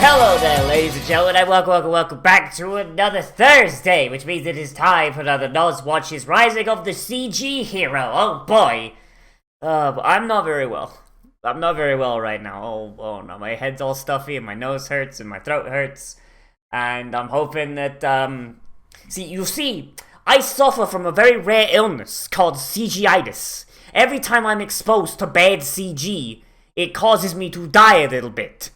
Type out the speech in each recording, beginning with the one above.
Hello there, ladies and gentlemen, and welcome back to another Thursday, which means it is time for another Nozz Watches Rising of the CG Hero. Oh boy. I'm not very well. I'm not very well right now. Oh no, my head's all stuffy and my nose hurts and my throat hurts. And I'm hoping that, I suffer from a very rare illness called CGitis. Every time I'm exposed to bad CG, it causes me to die a little bit.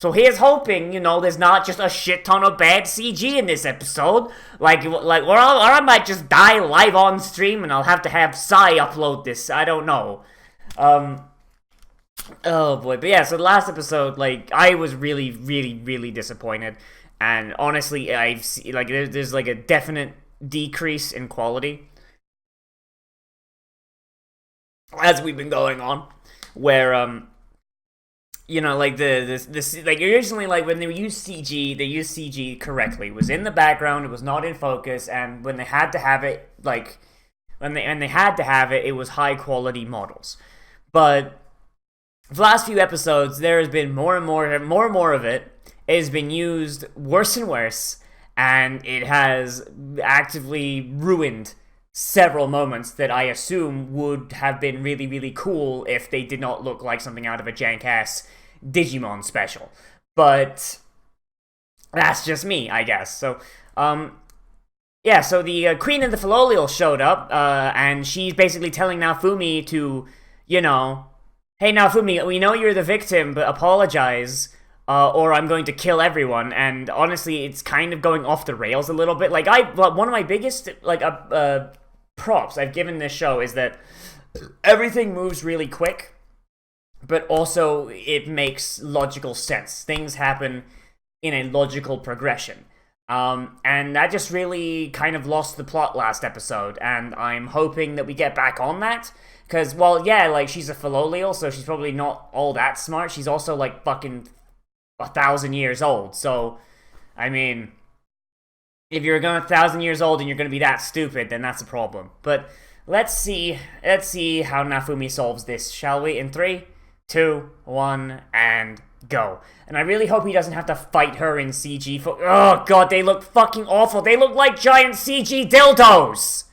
So here's hoping, there's not just a shit ton of bad CG in this episode. Or I might just die live on stream and I'll have to have Sai upload this. I don't know. Oh boy. But yeah, so the last episode, I was really, really, really disappointed. And honestly, there's a definite decrease in quality as we've been going on. Where, originally, when they use CG, they use CG correctly. It was in the background, it was not in focus, and when they had to have it, it was high quality models. But the last few episodes, there has been more and more of it. It has been used worse and worse, and it has actively ruined several moments that I assume would have been really, really cool if they did not look like something out of a jank-ass Digimon special. But that's just me, I guess. So, so the Queen of the Philolial showed up, and she's basically telling Naofumi to, hey Naofumi, we know you're the victim, but apologize, or I'm going to kill everyone. And honestly, it's kind of going off the rails a little bit. One of my biggest, props I've given this show is that everything moves really quick, but also it makes logical sense. Things happen in a logical progression. And that just really kind of lost the plot last episode, and I'm hoping that we get back on that. Because, she's a Philolial, so she's probably not all that smart. She's also, fucking 1,000 years old. So, I mean, if you're 1,000 years old and you're going to be that stupid, then that's a problem. But let's see how Naofumi solves this, shall we? In 3, 2, 1, and go. And I really hope he doesn't have to fight her in CG. Oh god, they look fucking awful. They look like giant CG dildos.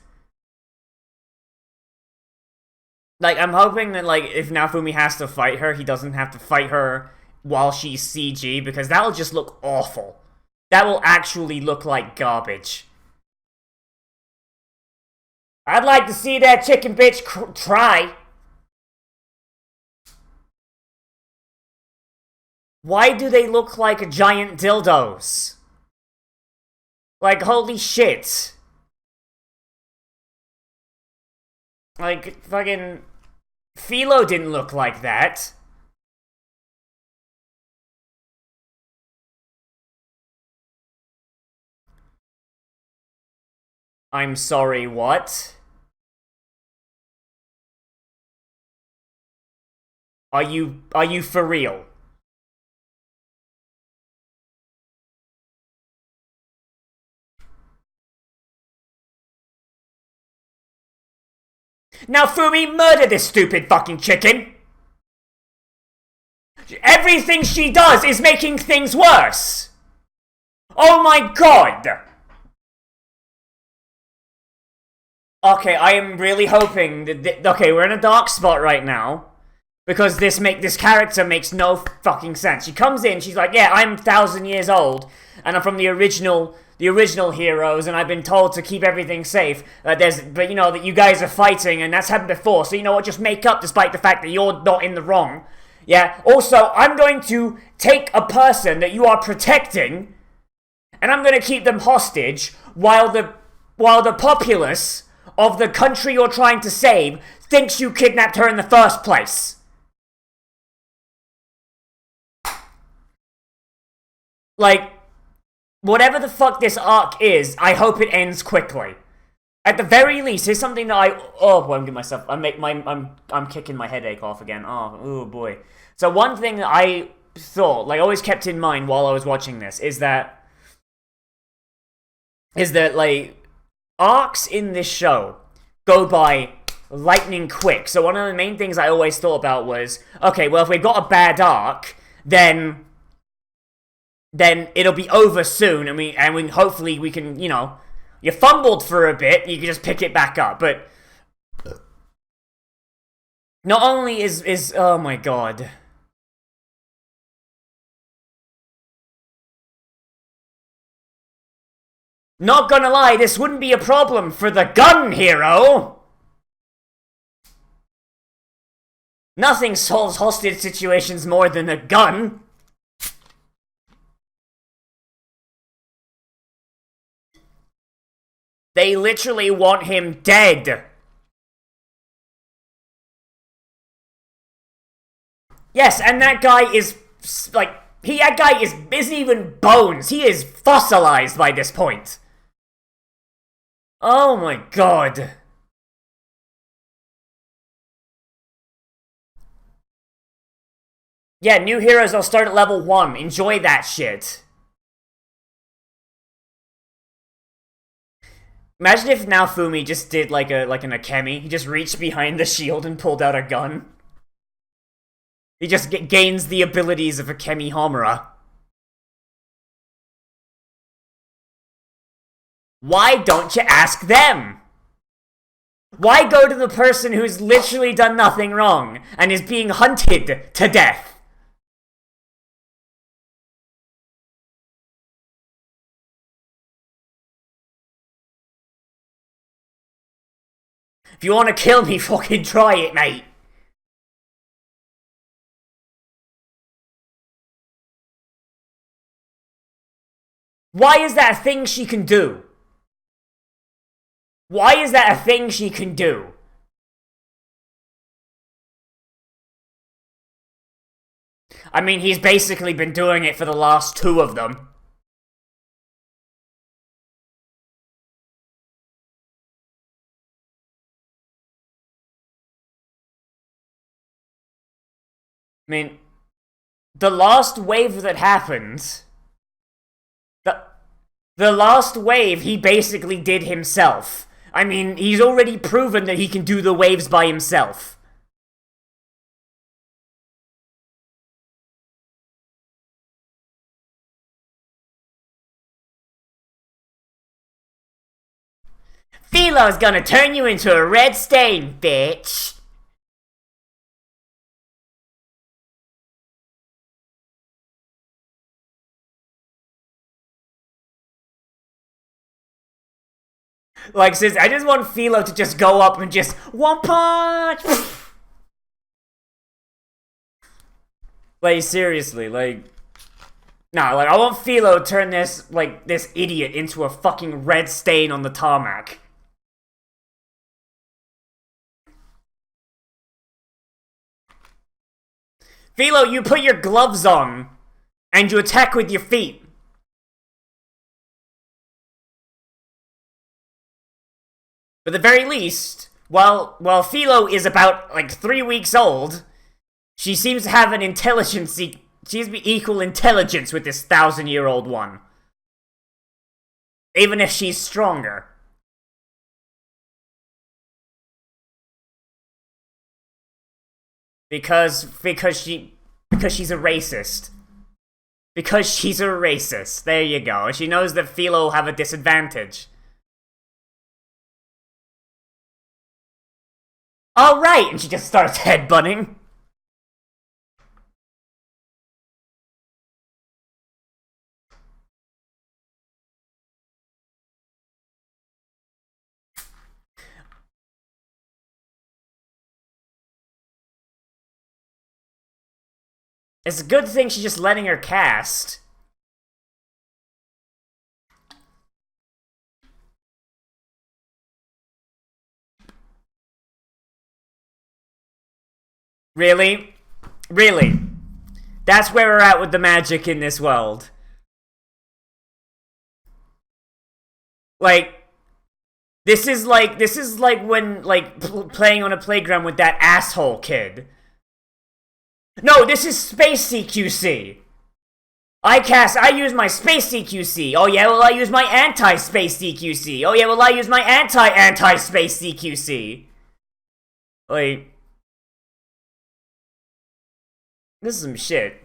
I'm hoping that, if Naofumi has to fight her, he doesn't have to fight her while she's CG, because that'll just look awful. That will actually look like garbage. I'd like to see that chicken bitch try. Why do they look like giant dildos? Holy shit. Fucking Philo didn't look like that. I'm sorry, what? Are you for real? Now, Fumi, murder this stupid fucking chicken! Everything she does is making things worse! Oh my god! Okay, I am really hoping that okay, we're in a dark spot right now, because this character makes no fucking sense. She comes in, she's like, yeah, I'm 1,000 years old, and I'm from the original heroes, and I've been told to keep everything safe. That you guys are fighting, and that's happened before. So you know what? Just make up, despite the fact that you're not in the wrong. Yeah. Also, I'm going to take a person that you are protecting, and I'm going to keep them hostage while the populace of the country you're trying to save thinks you kidnapped her in the first place. Whatever the fuck this arc is, I hope it ends quickly. At the very least, here's something that I'm kicking my headache off again. Oh boy. So one thing that I thought, always kept in mind while I was watching this, is that arcs in this show go by lightning quick. So one of the main things I always thought about was, okay, well, if we've got a bad arc, then then it'll be over soon, and hopefully we can, you know, you fumbled for a bit, you can just pick it back up. But not only is oh my god. Not gonna lie, this wouldn't be a problem for the gun hero. Nothing solves hostage situations more than a gun. They literally want him dead. Yes, and that guy is, like, that guy isn't even bones. He is fossilized by this point. Oh my god. Yeah, new heroes will start at level 1. Enjoy that shit. Imagine if Naofumi just did like an Akemi. He just reached behind the shield and pulled out a gun. He just gains the abilities of Akemi Homura. Why don't you ask them? Why go to the person who's literally done nothing wrong and is being hunted to death? If you want to kill me, fucking try it, mate. Why is that a thing she can do? Why is that a thing she can do? I mean, he's basically been doing it for the last 2 of them. I mean, the last wave that happened... The last wave he basically did himself. I mean, he's already proven that he can do the waves by himself. Philo's gonna turn you into a red stain, bitch. Like, sis, I just want Philo to just go up and just one punch. Like, seriously, like, nah, like, I want Philo to turn this idiot into a fucking red stain on the tarmac. Philo, you put your gloves on and you attack with your feet. But at the very least, while Philo is about, like, 3 weeks old, she seems to have an intelligence. She seems to be equal intelligence with this 1,000-year-old one. Even if she's stronger. Because she's a racist. Because she's a racist. There you go. And she knows that Philo will have a disadvantage. Alright! And she just starts headbutting. It's a good thing she's just letting her cast. Really? Really? That's where we're at with the magic in this world. Like, this is like when, like, playing on a playground with that asshole kid. No, this is Space CQC. I use my Space CQC. Oh yeah, well I use my anti-Space CQC. Oh yeah, well I use my anti-Space CQC. Like, this is some shit.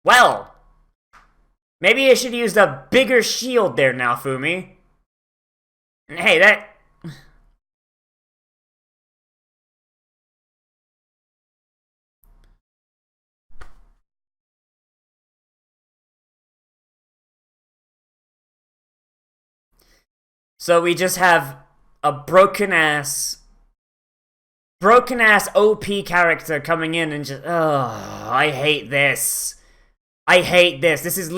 Well, maybe I should use a bigger shield there now, Fumi. Hey, that... So we just have a broken-ass OP character coming in and just... Ugh, I hate this. I hate this. This is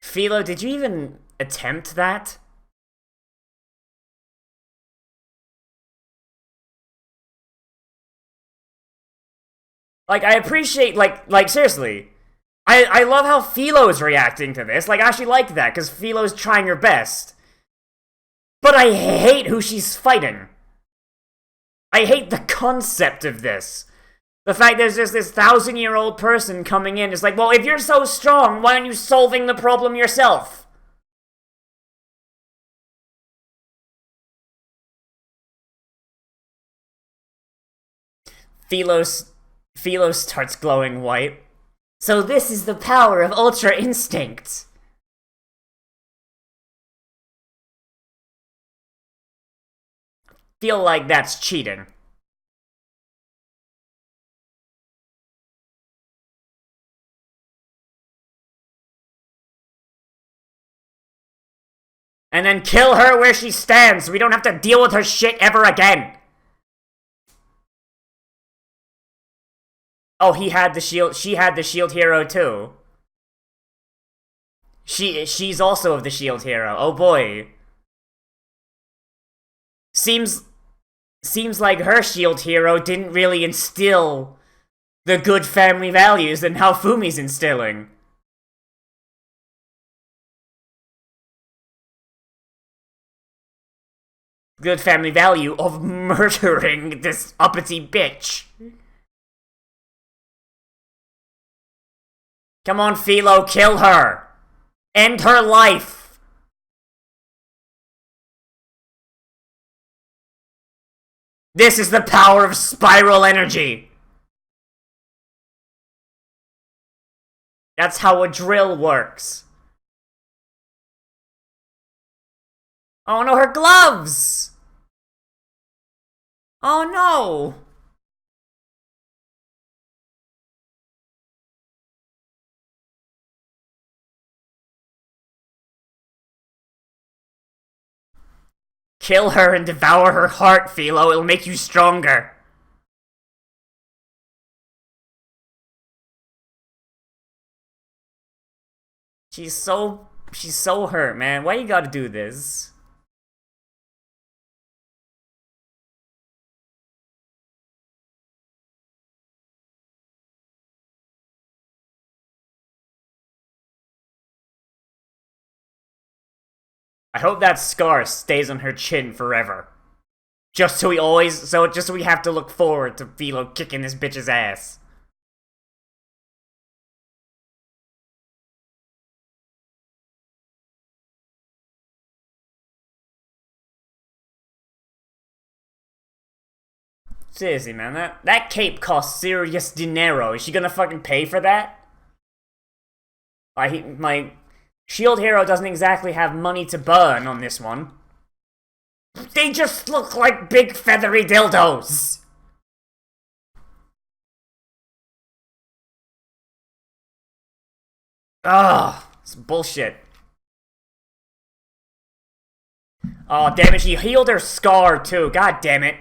Philo, did you even attempt that? Like, I appreciate, seriously. I love how Philo is reacting to this. Like, I actually like that, because Philo's trying her best. But I hate who she's fighting. I hate the concept of this. The fact there's just this 1,000-year-old person coming in is like, well, if you're so strong, why aren't you solving the problem yourself? Philo starts glowing white. So this is the power of Ultra Instinct. Feel like that's cheating. And then kill her where she stands so we don't have to deal with her shit ever again. Oh, he had the shield. She had the shield hero too. She's also of the shield hero. Oh boy. Seems like her shield hero didn't really instill the good family values that how Fumi's instilling. Good family value of murdering this uppity bitch. Come on, Philo, kill her! End her life! This is the power of spiral energy! That's how a drill works. Oh no, her gloves! Oh no! Kill her and devour her heart, Philo. It'll make you stronger. She's so hurt, man. Why you gotta do this? I hope that scar stays on her chin forever. Just so we have to look forward to Philo kicking this bitch's ass. Seriously, man, that cape costs serious dinero. Is she gonna fucking pay for that? My shield hero doesn't exactly have money to burn on this one. They just look like big feathery dildos! Ugh, it's bullshit. Oh, damn it, she healed her scar too, god damn it.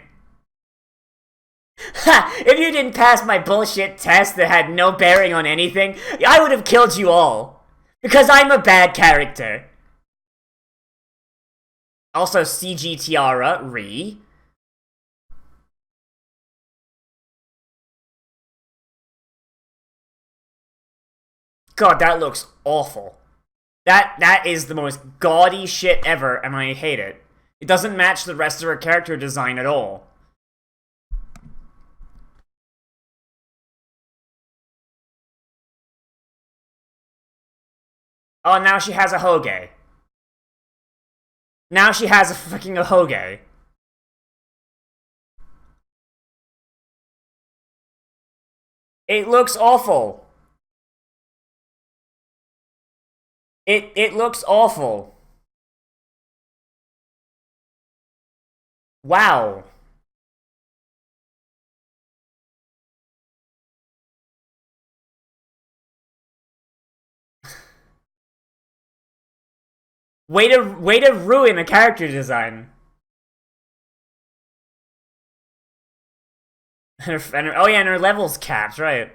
Ha! If you didn't pass my bullshit test that had no bearing on anything, I would have killed you all. Because I'm a bad character. Also, CG Tiara, Re. God, that looks awful. That is the most gaudy shit ever, and I hate it. It doesn't match the rest of her character design at all. Oh, now she has a Hoge. Now she has a fucking Hoge. It looks awful. It looks awful. Wow. Way to ruin a character design. Oh yeah, and her level's capped, right?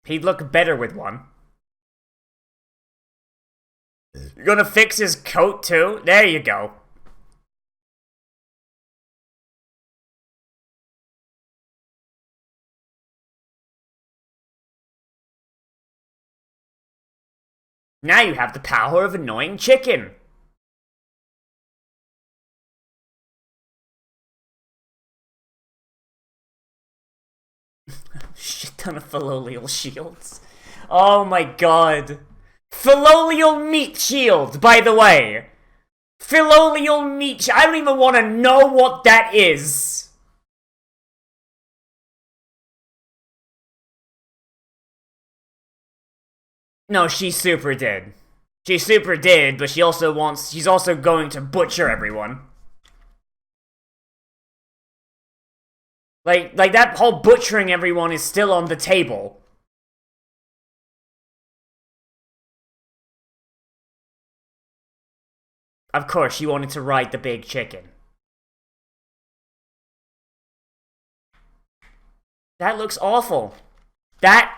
He'd look better with one. You're gonna fix his coat too? There you go. Now you have the power of annoying chicken. Shit ton of fillolial shields. Oh my god. Fillolial meat shield, by the way. Fillolial meat. I don't even want to know what that is. No, she super did. She super did, but she's also going to butcher everyone. Like that whole butchering everyone is still on the table. Of course, she wanted to ride the big chicken. That looks awful. That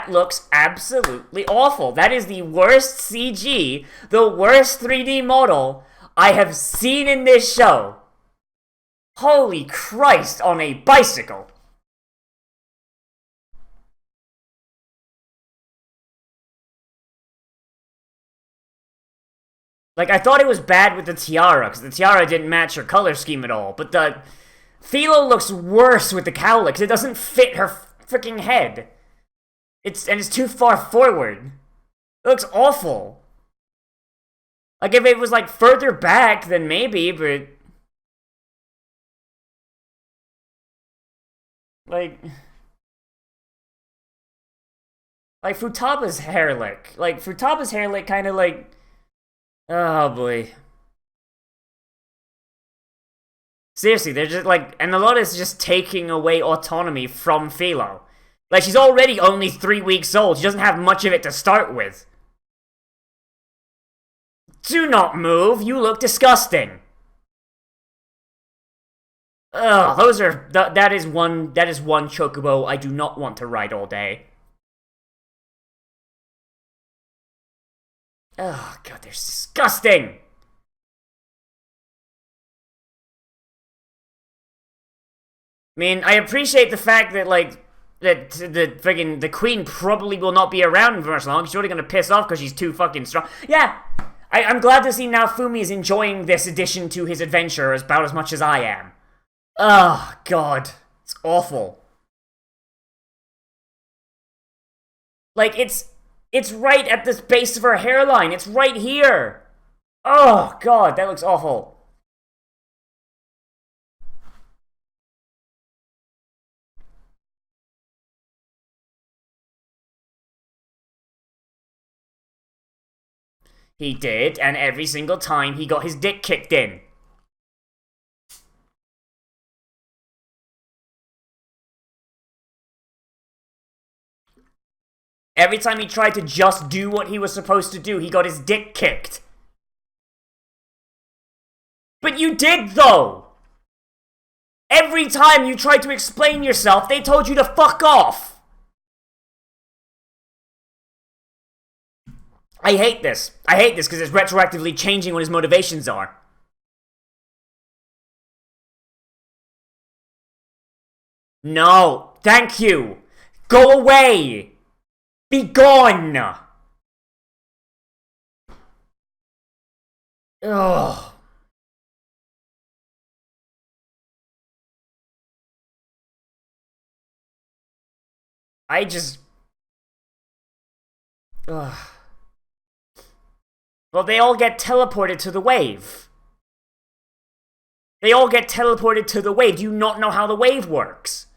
looks absolutely awful. That is the worst CG, the worst 3D model I have seen in this show. Holy Christ, on a bicycle. Like, I thought it was bad with the tiara, because the tiara didn't match her color scheme at all, but the Philo looks worse with the cowl, because it doesn't fit her freaking head. It's too far forward. It looks awful. Like, if it was, like, further back, then maybe, but... Like... Like, Futaba's hair lick. Like, Futaba's hair lick kind of, like... Oh, boy. Seriously, they're just, like... And a lot is just taking away autonomy from Philo. Like, she's already only 3 weeks old. She doesn't have much of it to start with. Do not move. You look disgusting. Ugh, those are... That is one chocobo I do not want to ride all day. Oh, God, they're disgusting! I mean, I appreciate the fact that, like, that the queen probably will not be around for much long. She's already gonna piss off because she's too fucking strong. Yeah, I'm glad to see now Fumi is enjoying this addition to his adventure about as much as I am. Oh, God. It's awful. Like, it's right at the base of her hairline. It's right here. Oh, God, that looks awful. He did, and every single time he got his dick kicked in. Every time he tried to just do what he was supposed to do, he got his dick kicked. But you did, though! Every time you tried to explain yourself, they told you to fuck off! I hate this. I hate this because it's retroactively changing what his motivations are. No, thank you. Go away. Be gone. Ugh. I just... Ugh. Well, they all get teleported to the wave. They all get teleported to the wave. Do you not know how the wave works?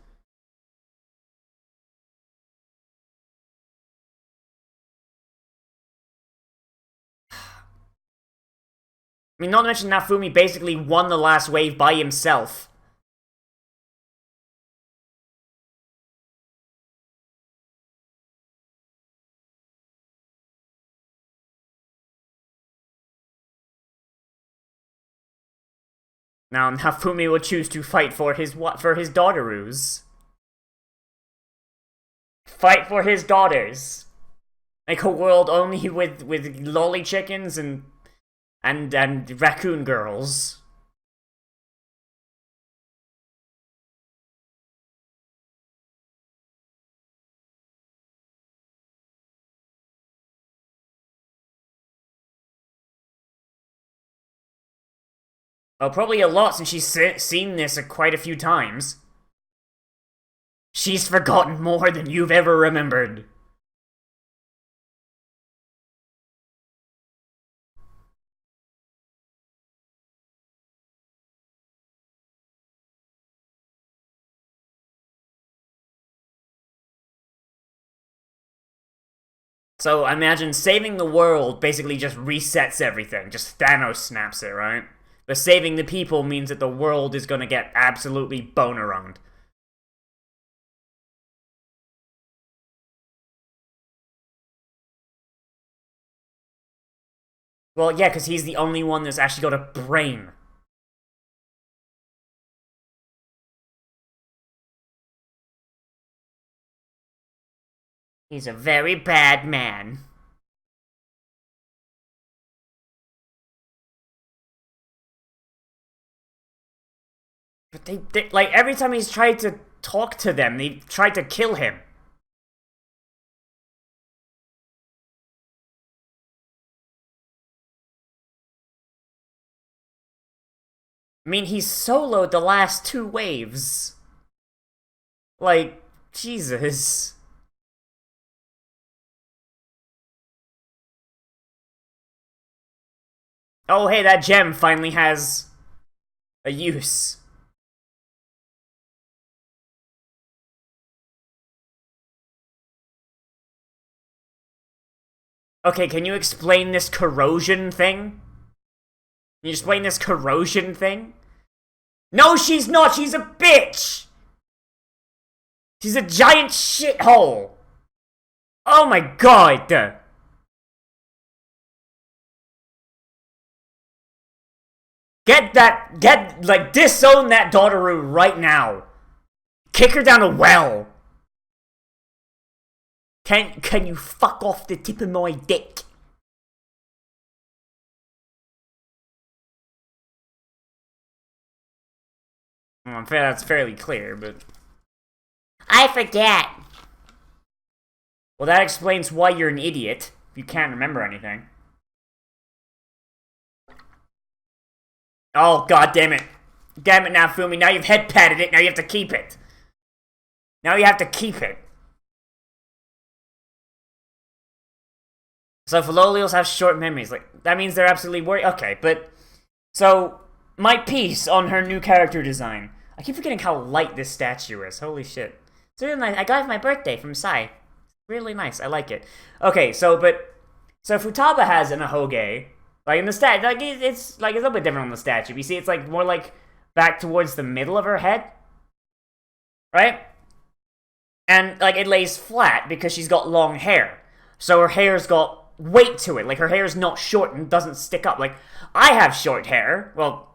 I mean, not to mention Nafumi basically won the last wave by himself. Now Nafumi will choose to fight for his daughteroos. Fight for his daughters. Like a world only with lolly chickens and raccoon girls. Oh, probably a lot since she's seen this quite a few times. She's forgotten more than you've ever remembered. So I imagine saving the world basically just resets everything. Just Thanos snaps it, right? But saving the people means that the world is gonna get absolutely bonerunged. Well, yeah, because he's the only one that's actually got a brain. He's a very bad man. But they like, every time he's tried to talk to them, they tried to kill him. I mean, he's soloed the last two waves. Like, Jesus. Oh, hey, that gem finally has a use. Okay, can you explain this corrosion thing? Can you explain this corrosion thing? No, she's not! She's a bitch! She's a giant shithole! Oh my god! Disown that Daughteroo right now. Kick her down a well. Can you fuck off the tip of my dick? Well, that's fairly clear, but... I forget. Well, that explains why you're an idiot. If you can't remember anything. Oh, god damn it. Damn it now, Fumi. Now you've head patted it, now you have to keep it. Now you have to keep it. So Philolials have short memories. Like, that means they're absolutely worried. Okay, but... So, my piece on her new character design. I keep forgetting how light this statue is. Holy shit. It's really nice. I got it for my birthday from Sai. Really nice. I like it. Okay, so Futaba has an Ahoge. Like, in the statue, like, it's a little bit different on the statue. You see, it's, like, more, like, back towards the middle of her head. Right? And, like, it lays flat because she's got long hair. So her hair's got weight to it. Like, her hair's not short and doesn't stick up. Like, I have short hair. Well,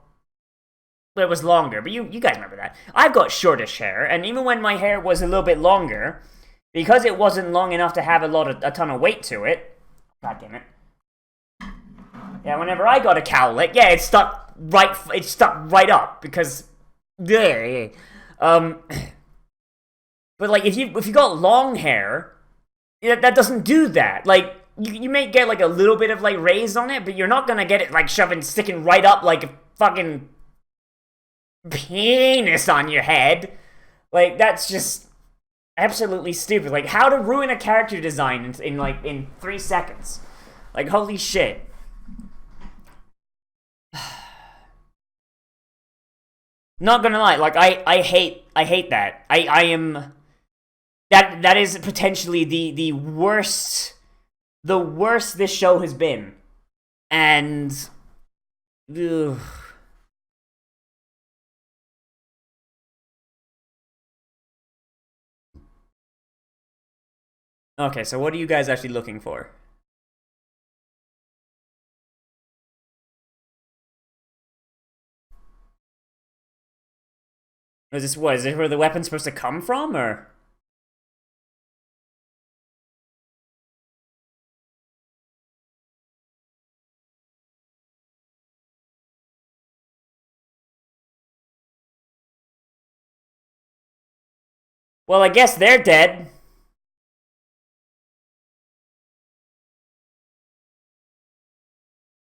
it was longer, but you guys remember that. I've got shortish hair, and even when my hair was a little bit longer, because it wasn't long enough to have a ton of weight to it. God damn it. Yeah, whenever I got a cowlick, yeah, it stuck right up because yeah. But like if you got long hair, that doesn't do that. Like you may get like a little bit of like raise on it, but you're not gonna get it like sticking right up like a fucking penis on your head. Like that's just absolutely stupid. Like how to ruin a character design in 3 seconds. Like holy shit. Not gonna lie, like I hate that. I am that is potentially the worst this show has been. And ugh. Okay, so what are you guys actually looking for? Is this what? Is this where the weapon's supposed to come from, or? Well, I guess they're dead.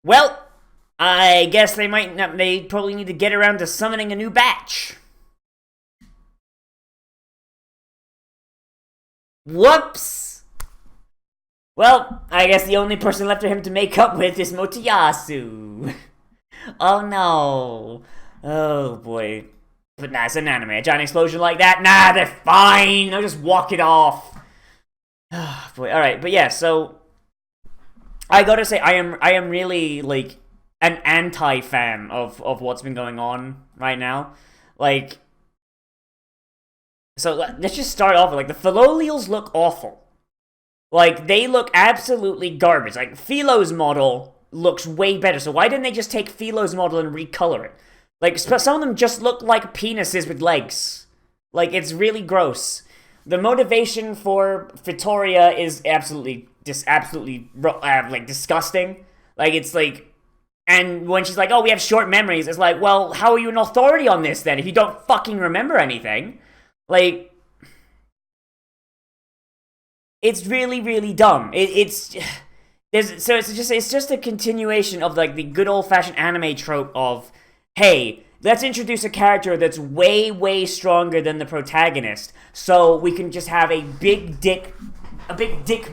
Well, I guess they might not, they probably need to get around to summoning a new batch. Whoops! Well, I guess the only person left for him to make up with is Motoyasu. Oh no. Oh boy. But nah, it's an anime. A giant explosion like that? Nah, they're fine. They'll just walk it off. Boy, alright, but yeah, so I gotta say I am really like an anti fan of what's been going on right now. Like, so let's just start off with like the Philolials look awful. Like they look absolutely garbage. Like Philo's model looks way better. So why didn't they just take Philo's model and recolor it? Like some of them just look like penises with legs. Like it's really gross. The motivation for Vittoria is absolutely like disgusting. Like it's like, and when she's like, "Oh, we have short memories," it's like, well, how are you an authority on this then if you don't fucking remember anything? Like, it's really dumb. It's just a continuation of like the good old fashioned anime trope of, hey, let's introduce a character that's way stronger than the protagonist, so we can just have a big dick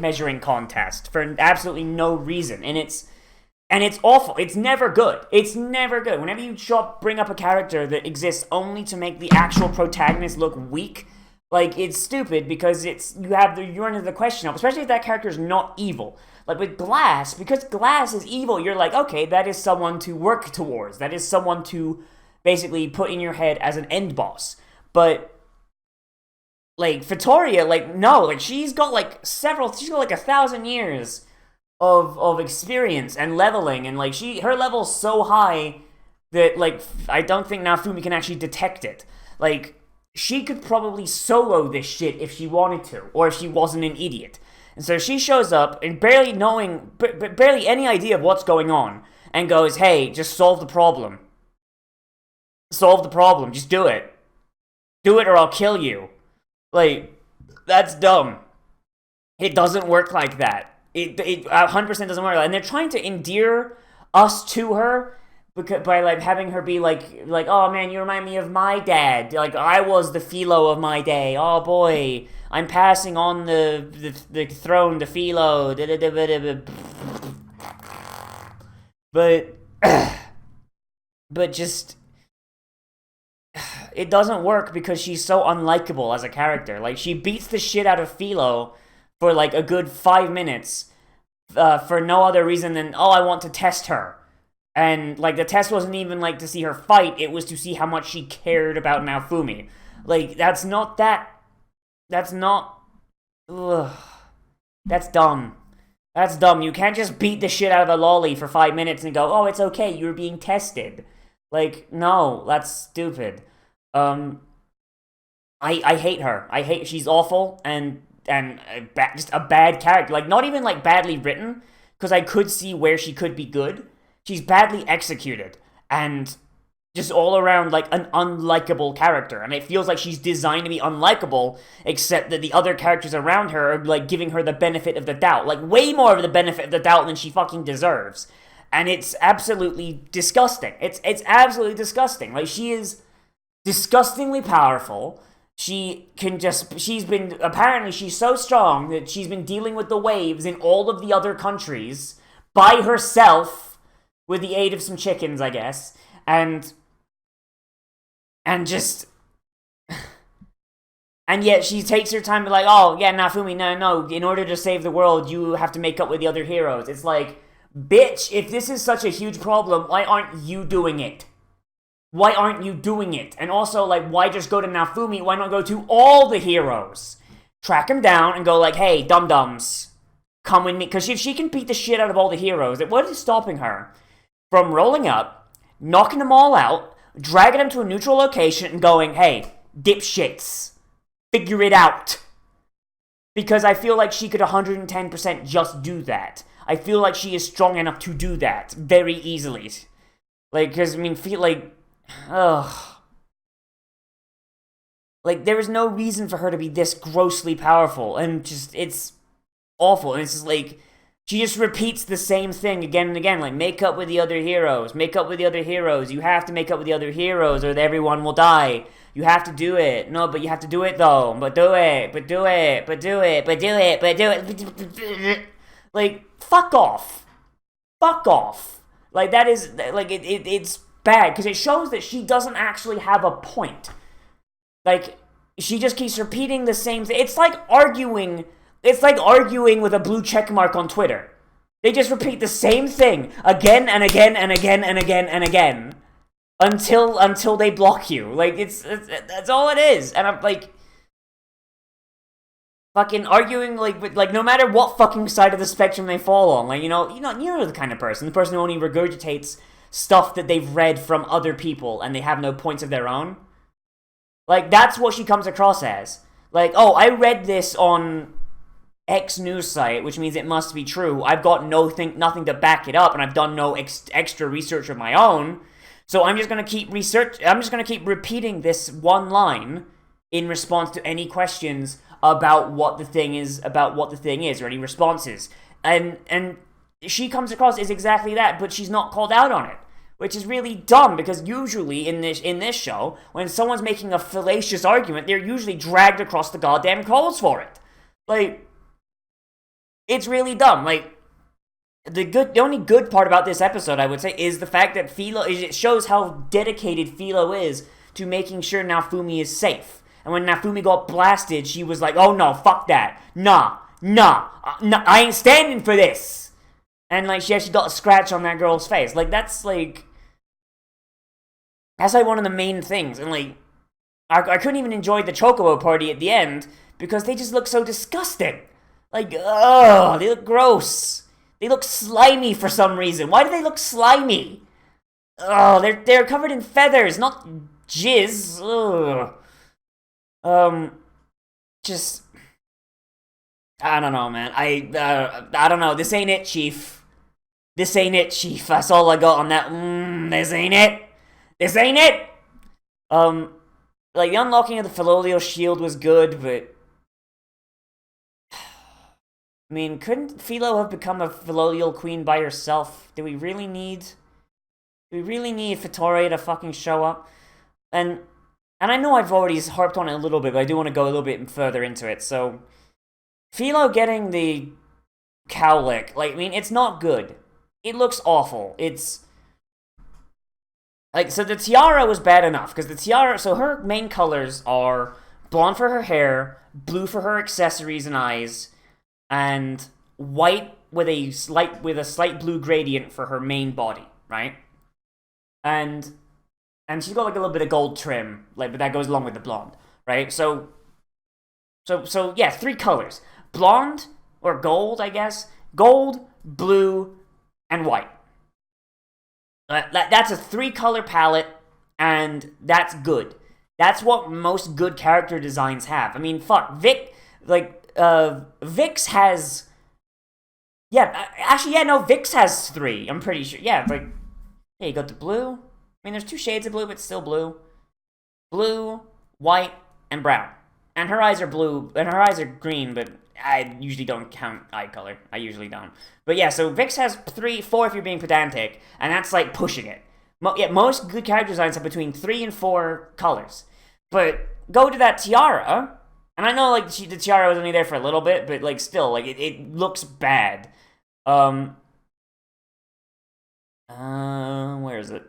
measuring contest for absolutely no reason, and it's awful. It's never good. It's never good. Whenever you bring up a character that exists only to make the actual protagonist look weak, like, it's stupid because you run into the question of, especially if that character is not evil. Like with Glass, because Glass is evil, you're like, okay, that is someone to work towards. That is someone to basically put in your head as an end boss. But like Vittoria, like no, like she's got like 1,000 years of experience and leveling, and like her level's so high that like I don't think Nafumi can actually detect it. Like she could probably solo this shit if she wanted to, or if she wasn't an idiot. And so she shows up and barely any idea of what's going on, and goes, "Hey, just solve the problem. Solve the problem. Just do it. Do it, or I'll kill you." Like, that's dumb. It doesn't work like that. It 100% doesn't work. And they're trying to endear us to her by like having her be like, "Oh man, you remind me of my dad. Like I was the Philo of my day. Oh boy, I'm passing on the throne to Philo." But but just it doesn't work because she's so unlikable as a character. Like she beats the shit out of Philo for like a good 5 minutes, for no other reason than, oh, I want to test her. And like the test wasn't even like to see her fight, it was to see how much she cared about Naofumi. Like that's not ugh. That's dumb. That's dumb. You can't just beat the shit out of a lolly for 5 minutes and go, "Oh, it's okay, you're being tested." Like, no, that's stupid. Um, I hate her. She's awful and just a bad character. Like, not even like badly written, because I could see where she could be good. She's badly executed and just all around like an unlikable character. And it feels like she's designed to be unlikable, except that the other characters around her are like giving her the benefit of the doubt, like way more of the benefit of the doubt than she fucking deserves. And it's absolutely disgusting. It's absolutely disgusting. Like she is disgustingly powerful. Apparently she's so strong that she's been dealing with the waves in all of the other countries by herself with the aid of some chickens, I guess. And And just... And yet she takes her time to like, oh, yeah, Nafumi, no, in order to save the world, you have to make up with the other heroes. It's like, bitch, if this is such a huge problem, why aren't you doing it? Why aren't you doing it? And also, like, why just go to Nafumi? Why not go to all the heroes? Track him down and go like, hey, dum-dums, come with me. Because if she can beat the shit out of all the heroes, what is stopping her from rolling up, knocking them all out, dragging them to a neutral location, and going, hey, dipshits, figure it out. Because I feel like she could 110% just do that. I feel like she is strong enough to do that very easily. Like, because, I mean, feel like, ugh. Like, there is no reason for her to be this grossly powerful, and just, it's awful. And it's just like, she just repeats the same thing again and again, like, make up with the other heroes, make up with the other heroes, you have to make up with the other heroes or everyone will die. You have to do it. No, but you have to do it though. But do it. But do it. But do it. But do it. But do it. Like, fuck off. Fuck off. Like, that is, like, it's bad, because it shows that she doesn't actually have a point. Like, she just keeps repeating the same thing. It's like arguing with a blue check mark on Twitter. They just repeat the same thing again and again and again and again and again until they block you. Like, it's that's all it is. And I'm like, fucking arguing with no matter what fucking side of the spectrum they fall on. Like, you're the kind of person, the person who only regurgitates stuff that they've read from other people and they have no points of their own. Like, that's what she comes across as. Like, oh, I read this on X news site, which means it must be true. I've got nothing to back it up, and I've done no extra research of my own. So I'm just gonna keep repeating this one line in response to any questions about what the thing is, or any responses. And she comes across as exactly that, but she's not called out on it, which is really dumb, because usually in this show, when someone's making a fallacious argument, they're usually dragged across the goddamn coals for it. Like, it's really dumb. Like, the only good part about this episode, I would say, is the fact that it shows how dedicated Philo is to making sure Nafumi is safe. And when Nafumi got blasted, she was like, oh no, fuck that. Nah, I ain't standing for this. And, like, she actually got a scratch on that girl's face. Like, that's like one of the main things. And, like, I couldn't even enjoy the Chocobo party at the end because they just look so disgusting. Like, ugh, they look gross. They look slimy for some reason. Why do they look slimy? Oh, they're covered in feathers, not jizz. Ugh. Just, I don't know, man. I don't know. This ain't it, Chief. This ain't it, Chief. That's all I got on that. This ain't it. This ain't it. Like, the unlocking of the Filolio shield was good, but I mean, couldn't Philo have become a Filolial queen by herself? Do we really need Fitore to fucking show up? And I know I've already harped on it a little bit, but I do want to go a little bit further into it. So, Philo getting the cowlick, like, I mean, it's not good. It looks awful. It's like, so the tiara was bad enough, because the tiara, so her main colors are blonde for her hair, blue for her accessories and eyes, and white with a slight blue gradient for her main body, right? And she's got like a little bit of gold trim, like, but that goes along with the blonde, right? So yeah, 3 colors: blonde or gold, I guess, gold, blue, and white. That's a 3-color palette, and that's good. That's what most good character designs have. I mean, fuck, Vix has... Yeah, actually, yeah, no, Vix has 3, I'm pretty sure. Yeah, like, yeah, you got the blue. I mean, there's 2 shades of blue, but still blue. Blue, white, and brown. And her eyes are blue, and her eyes are green, but I usually don't count eye color. I usually don't. But yeah, so Vix has 3, 4 if you're being pedantic, and that's like pushing it. Most good character designs have between 3 and 4 colors. But go to that tiara, and I know, like, the tiara was only there for a little bit, but, like, still, like, it looks bad. Where is it?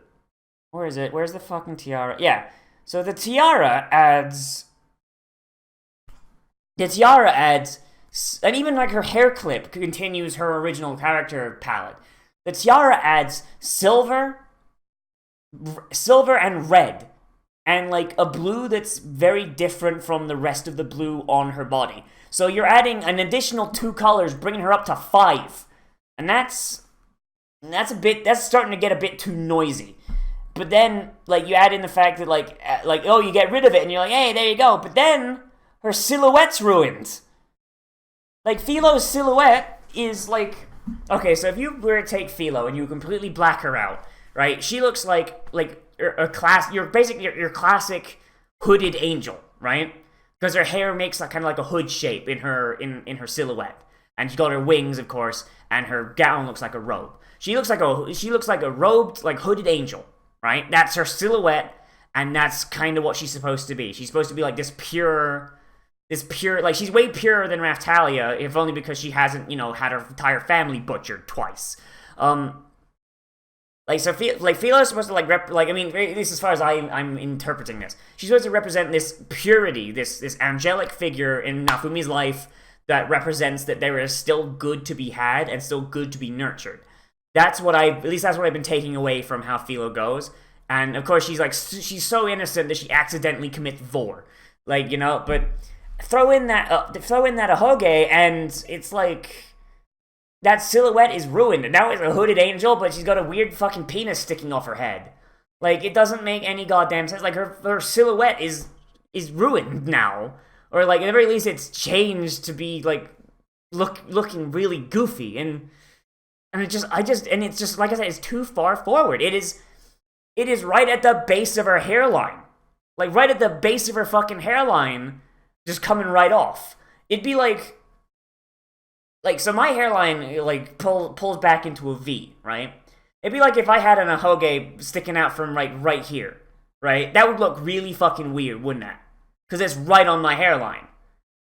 Where's the fucking tiara? Yeah. So the tiara adds, and even like her hair clip continues her original character palette. The tiara adds silver and red, and like a blue that's very different from the rest of the blue on her body. So you're adding an additional 2 colors, bringing her up to 5, and that's starting to get a bit too noisy. But then like you add in the fact that like oh, you get rid of it, and you're like, hey, there you go. But then her silhouette's ruined. Like Philo's silhouette is like, okay, so if you were to take Philo and you completely black her out, right? She looks like you're basically your classic hooded angel, right? Because her hair makes like kind of like a hood shape in her silhouette, and she's got her wings, of course, and her gown looks like a robe. She looks like a robed, like hooded angel, right? That's her silhouette, and that's kind of what she's supposed to be. She's supposed to be like this pure, like she's way purer than Raftalia, if only because she hasn't, had her entire family butchered twice. Like, so, like, Philo's supposed to, at least as far as I'm interpreting this, she's supposed to represent this purity, this angelic figure in Nafumi's life that represents that there is still good to be had and still good to be nurtured. That's what I've been taking away from how Philo goes. And, of course, she's so innocent that she accidentally commits vor. Like, but throw in that Ahoge, and it's like, that silhouette is ruined. And now it's a hooded angel, but she's got a weird fucking penis sticking off her head. Like, it doesn't make any goddamn sense. Like, her silhouette is ruined now. Or, like, at the very least, it's changed to be, like, looking really goofy. And it's just, like I said, it's too far forward. It is right at the base of her hairline. Like, right at the base of her fucking hairline, just coming right off. It'd be like, so my hairline, like, pulls back into a V, right? It'd be like if I had an ahoge sticking out from, like, right here, right? That would look really fucking weird, wouldn't it? Because it's right on my hairline.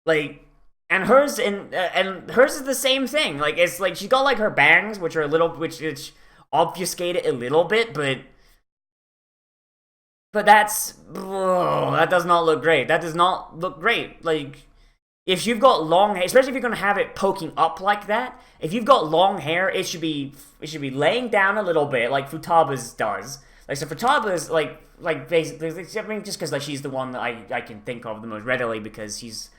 Like, and hers, and hers is the same thing. Like, it's like, she's got, like, her bangs, which which obfuscate it a little bit, but that does not look great. That does not look great. Like, if you've got long hair, especially if you're going to have it poking up like that, if you've got long hair, it should be laying down a little bit, like Futaba's does. Like, so Futaba's, like basically, I mean, just because, like, she's the one that I can think of the most readily, because she's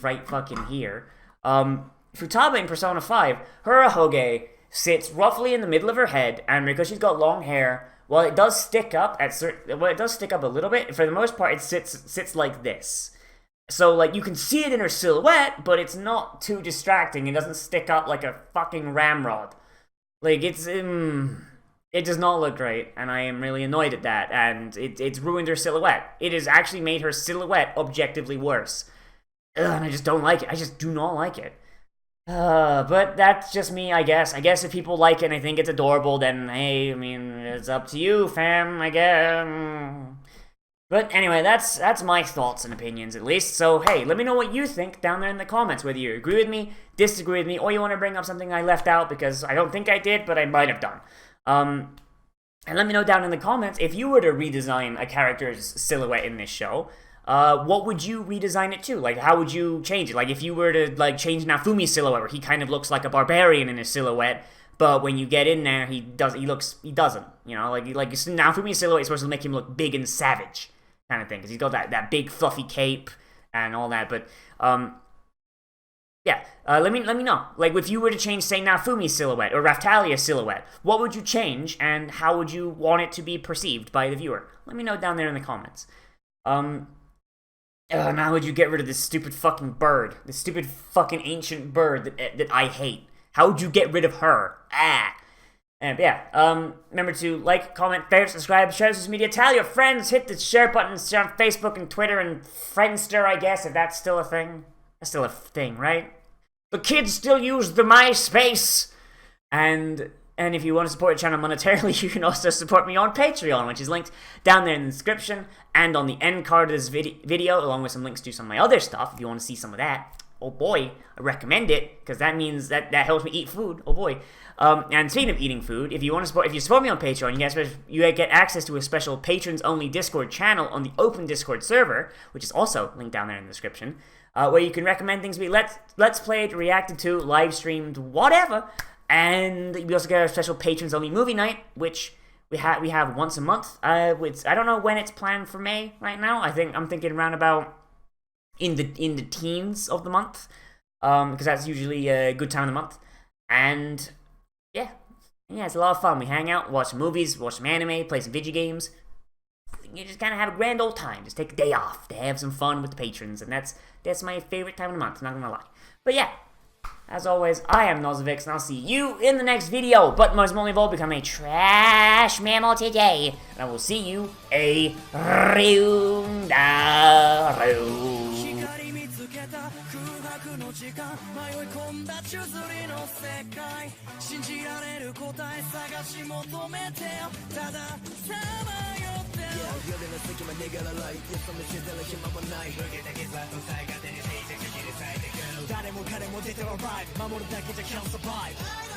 right fucking here. Futaba in Persona 5, her ahoge sits roughly in the middle of her head, and because she's got long hair, while it does stick up a little bit, for the most part, it sits like this. So, like, you can see it in her silhouette, but it's not too distracting. It doesn't stick up like a fucking ramrod. Like, it does not look great, and I am really annoyed at that, and it's ruined her silhouette. It has actually made her silhouette objectively worse. And I just don't like it. I just do not like it. But that's just me, I guess. I guess if people like it and they think it's adorable, then, hey, I mean, it's up to you, fam, I guess. But anyway, that's my thoughts and opinions, at least. So, hey, let me know what you think down there in the comments, whether you agree with me, disagree with me, or you want to bring up something I left out, because I don't think I did, but I might have done. And let me know down in the comments, if you were to redesign a character's silhouette in this show, what would you redesign it to? Like, how would you change it? Like, if you were to, like, change Nafumi's silhouette, where he kind of looks like a barbarian in his silhouette, but when you get in there, he doesn't, like Nafumi's silhouette is supposed to make him look big and savage, kind of thing, because he's got that big fluffy cape and all that. But let me know, like, if you were to change, say, Nafumi's silhouette or Raftalia's silhouette, what would you change, and how would you want it to be perceived by the viewer? Let me know down there in the comments. Now would you get rid of this stupid fucking bird, this stupid fucking ancient bird that I hate? How would you get rid of her? And remember to like, comment, favorite, subscribe, share social media, tell your friends, hit the share button, share on Facebook and Twitter and Friendster, I guess, if that's still a thing. That's still a thing, right? The kids still use the MySpace. And if you want to support the channel monetarily, you can also support me on Patreon, which is linked down there in the description and on the end card of this video, along with some links to some of my other stuff if you want to see some of that. oh boy, I recommend it, because that means that helps me eat food, oh boy. And speaking of eating food, if you support me on Patreon, you get access to a special patrons-only Discord channel on the open Discord server, which is also linked down there in the description, where you can recommend things we let's played, reacted to, live streamed, whatever. And we also get a special patrons-only movie night, which we have once a month. I don't know when it's planned for May right now. I'm thinking around about in the teens of the month, because that's usually a good time of the month. And yeah, it's a lot of fun. We hang out, watch some movies, watch some anime, play some video games. You just kind of have a grand old time. Just take a day off to have some fun with the patrons, and that's my favorite time of the month. I'm not gonna lie. But yeah, as always, I am Nozz, and I'll see you in the next video. But most importantly of all, become a trash mammal today, and I will see you a round. の時間迷い込んだ宙づりの世界信じられる答え探し求めてよたださまよってよ夜の隙間逃がらないよそ見せてる暇もない抜けた傷跡さえ勝手にしていて口に咲いてくる誰も彼も出てはライブ守るだけじゃ can't survive